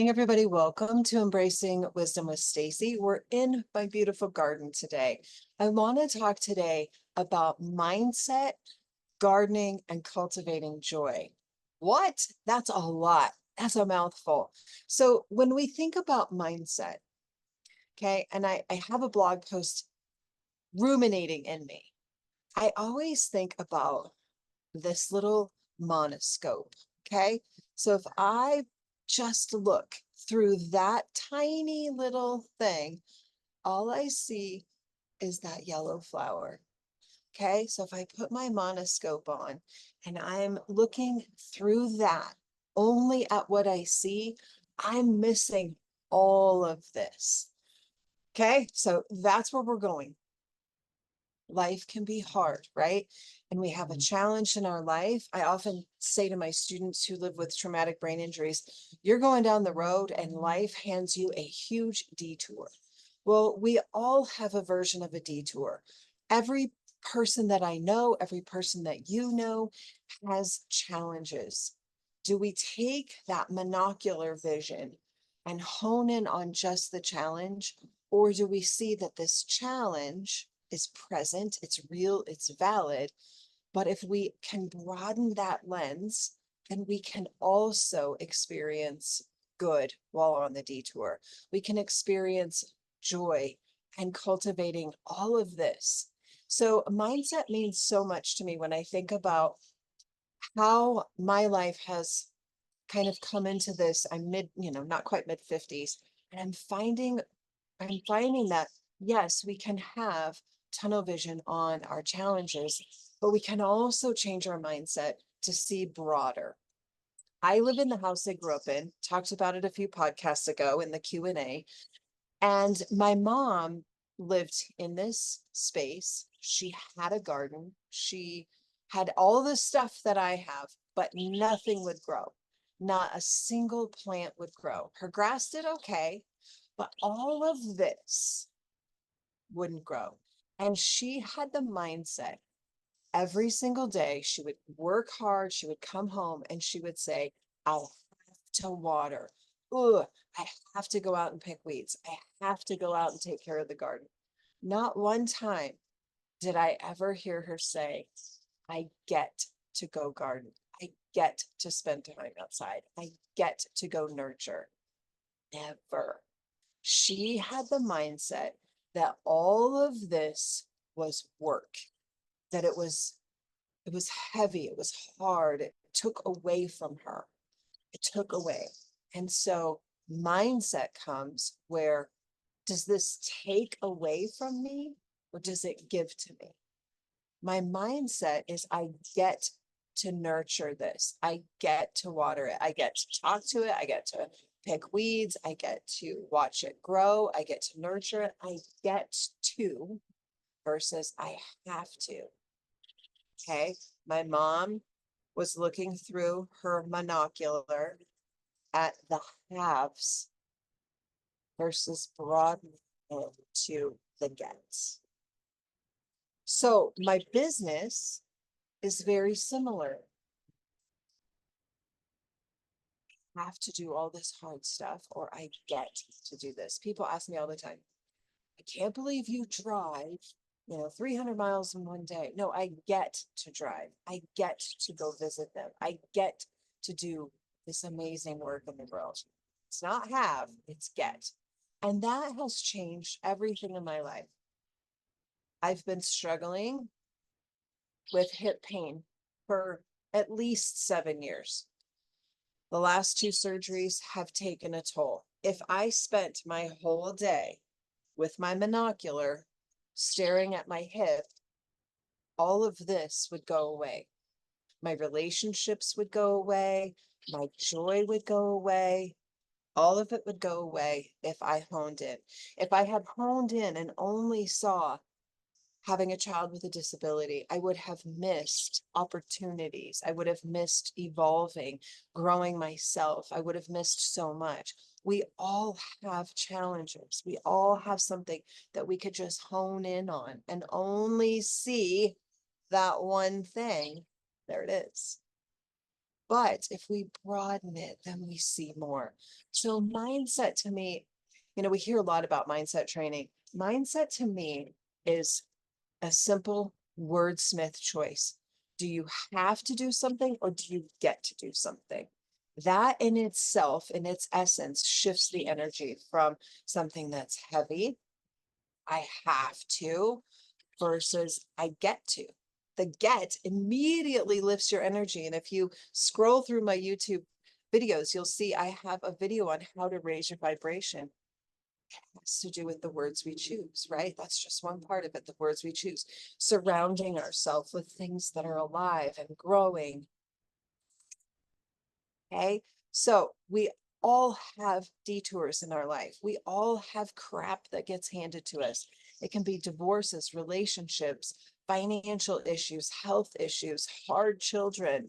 morning, everybody. Welcome to Embracing Wisdom with Stacie. We're in my beautiful garden today. I want to talk today about mindset, gardening, and cultivating joy. What? That's a lot. That's a mouthful. So when we think about mindset, okay, and I have a blog post ruminating in me, I always think about this little monoscope, okay? So if I just look through that tiny little thing, all I see is that yellow flower, okay? So if I put my monoscope on and I'm looking through that only at what I see, I'm missing all of this, okay? So that's where we're going. Life can be hard, right? And we have a challenge in our life. I often say to my students who live with traumatic brain injuries, you're going down the road and life hands you a huge detour. Well, we all have a version of a detour. Every person that I know, every person that you know has challenges. Do we take that monocular vision and hone in on just the challenge? Or do we see that this challenge is present, it's real, it's valid? But if we can broaden that lens, then we can also experience good while on the detour. We can experience joy and cultivating all of this. So mindset means so much to me when I think about how my life has kind of come into this. I'm not quite mid 50s, and I'm finding that yes, we can have tunnel vision on our challenges, but we can also change our mindset to see broader. I live in the house I grew up in, talked about it a few podcasts ago in the Q&A, and my mom lived in this space. She had a garden. She had all the stuff that I have, but nothing would grow. Not a single plant would grow. Her grass did okay, but all of this wouldn't grow. And she had the mindset every single day. She would work hard. She would come home and she would say, I'll have to water. Ugh, I have to go out and pick weeds. I have to go out and take care of the garden. Not one time did I ever hear her say, I get to go garden. I get to spend time outside. I get to go nurture. Never. She had the mindset that all of this was work, that it was heavy, it was hard, it took away from her. It took away. And so mindset comes where, does this take away from me or does it give to me? My mindset is I get to nurture this. I get to water it. I get to talk to it. I get to pick weeds. I get to watch it grow. I get to nurture it. I get to versus I have to. Okay. My mom was looking through her monocular at the haves versus broadening into the gets. So my business is very similar. I have to do all this hard stuff or I get to do this. People ask me all the time, I can't believe you drive, 300 miles in one day. No, I get to drive. I get to go visit them. I get to do this amazing work in the world. It's not have, it's get. And that has changed everything in my life. I've been struggling with hip pain for at least 7 years. The last 2 surgeries have taken a toll. If I spent my whole day with my monocular staring at my hip, all of this would go away. My relationships would go away. My joy would go away. All of it would go away if I honed in. If I had honed in and only saw having a child with a disability, I would have missed opportunities. I would have missed evolving, growing myself. I would have missed so much. We all have challenges. We all have something that we could just hone in on and only see that one thing. There it is. But if we broaden it, then we see more. So mindset to me, we hear a lot about mindset training. Mindset to me is a simple wordsmith choice. Do you have to do something or do you get to do something? That in itself, in its essence, shifts the energy from something that's heavy, I have to, versus I get to. The get immediately lifts your energy. And if you scroll through my YouTube videos, you'll see I have a video on how to raise your vibration. It has to do with the words we choose, right? That's just one part of it, the words we choose. Surrounding ourselves with things that are alive and growing. Okay. So we all have detours in our life. We all have crap that gets handed to us. It can be divorces, relationships, financial issues, health issues, hard children.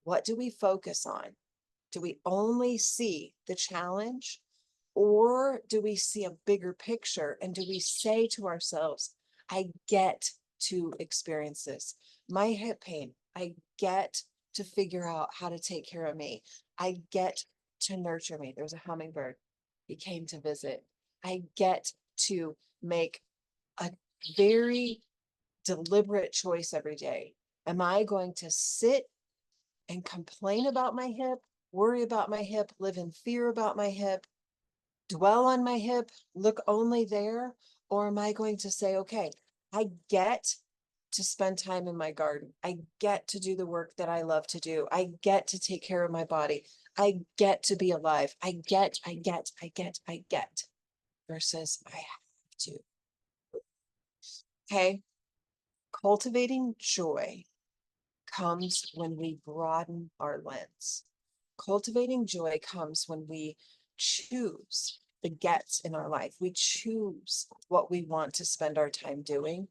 What do we focus on? Do we only see the challenge, or do we see a bigger picture? And do we say to ourselves, I get to experience this? My hip pain, I get to figure out how to take care of me. I get to nurture me. There's a hummingbird. He came to visit. I get to make a very deliberate choice every day. Am I going to sit and complain about my hip, worry about my hip, live in fear about my hip, dwell on my hip, look only there? Or am I going to say, okay, I get to spend time in my garden. I get to do the work that I love to do. I get to take care of my body. I get to be alive. I get, versus I have to. Okay. Cultivating joy comes when we broaden our lens. Cultivating joy comes when we choose the gets in our life. We choose what we want to spend our time doing.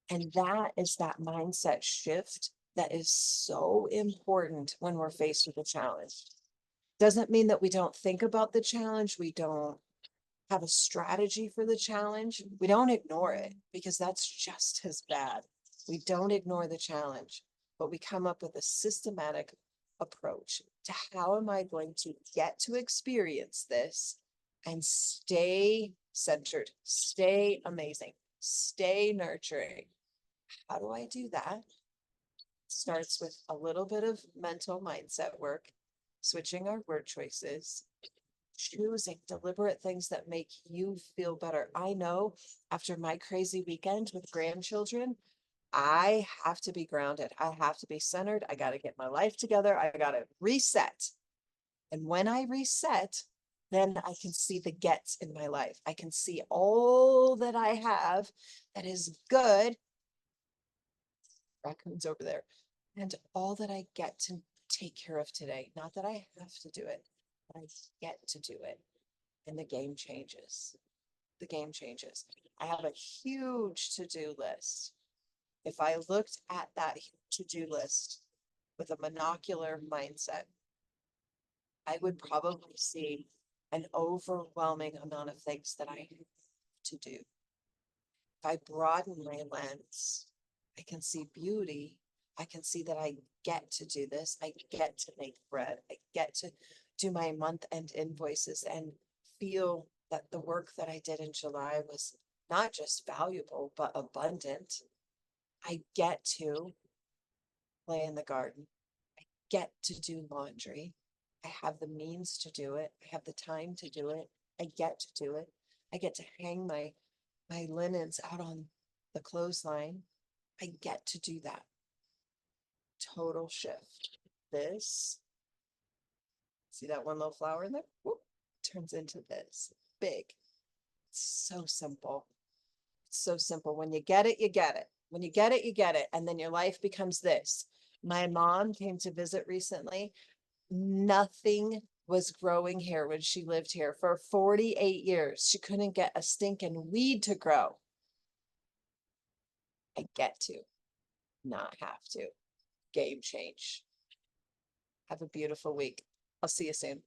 And that is that mindset shift that is so important when we're faced with a challenge. Doesn't mean that we don't think about the challenge. We don't have a strategy for the challenge. We don't ignore it, because that's just as bad. We don't ignore the challenge, but we come up with a systematic approach to how am I going to get to experience this and stay centered, stay amazing, stay nurturing. How do I do that? Starts with a little bit of mental mindset work, switching our word choices, choosing deliberate things that make you feel better. I know after my crazy weekend with grandchildren, I have to be grounded. I have to be centered. I got to get my life together. I got to reset. And when I reset, then I can see the gets in my life. I can see all that I have that is good. Raccoons over there. And all that I get to take care of today. Not that I have to do it, but I get to do it. And the game changes. The game changes. I have a huge to-do list. If I looked at that to-do list with a monocular mindset, I would probably see an overwhelming amount of things that I have to do. If I broaden my lens, I can see beauty. I can see that I get to do this. I get to make bread. I get to do my month-end invoices and feel that the work that I did in July was not just valuable, but abundant. I get to play in the garden. I get to do laundry. I have the means to do it. I have the time to do it. I get to do it. I get to hang my linens out on the clothesline. I get to do that. Total shift. This, see that one little flower in there? Whoop, turns into this big. It's so simple. It's so simple. When you get it, you get it. When you get it, you get it. And then your life becomes this. My mom came to visit recently. Nothing was growing here when she lived here for 48 years. She couldn't get a stinking weed to grow. I get to, not have to. Game change. Have a beautiful week. I'll see you soon.